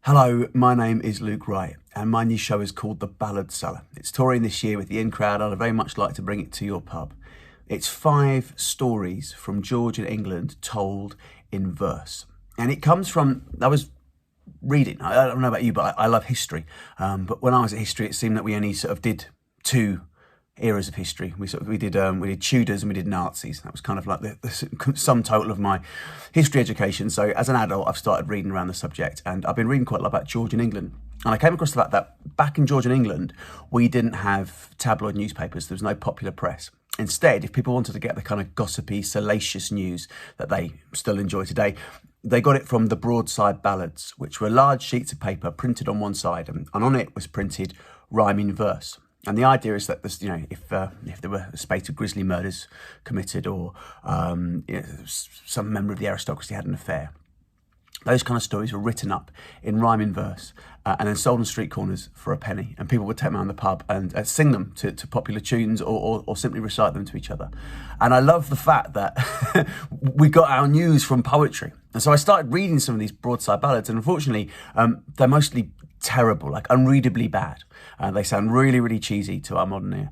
Hello, my name is Luke Wright, and my new show is called The Ballad Cellar. It's touring this year with the In Crowd, and I'd very much like to bring it to your pub. It's 5 stories from Georgian England told in verse. And it comes from, I was reading, I don't know about you, but I love history. But when I was at history, it seemed that we only sort of did 2 eras of history. We did Tudors and we did Nazis. That was kind of like the sum total of my history education. So as an adult, I've started reading around the subject, and I've been reading quite a lot about Georgian England. And I came across the fact that back in Georgian England, we didn't have tabloid newspapers. There was no popular press. Instead, if people wanted to get the kind of gossipy, salacious news that they still enjoy today, they got it from the broadside ballads, which were large sheets of paper printed on one side, and on it was printed rhyming verse. And the idea is that this, if there were a spate of grisly murders committed, or some member of the aristocracy had an affair, those kind of stories were written up in rhyming verse and then sold on street corners for a penny. And people would take them around the pub and sing them to popular tunes, or simply recite them to each other. And I love the fact that we got our news from poetry. And so I started reading some of these broadside ballads, and unfortunately, they're mostly terrible, like unreadably bad. They sound really, really cheesy to our modern ear,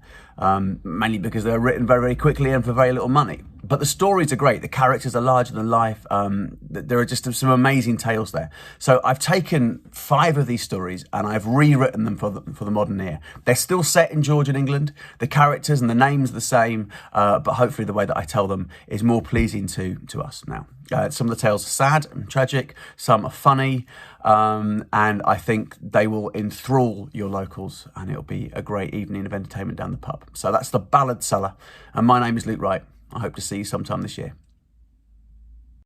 mainly because they're written very, very quickly and for very little money. But the stories are great. The characters are larger than life. There are just some amazing tales there. So I've taken 5 of these stories and I've rewritten them for the modern ear. They're still set in Georgian England. The characters and the names are the same, but hopefully the way that I tell them is more pleasing to us now. Some of the tales are sad and tragic, some are funny, and I think they will enthrall your locals, and it'll be a great evening of entertainment down the pub. So that's The Ballad Cellar, and my name is Luke Wright. I hope to see you sometime this year.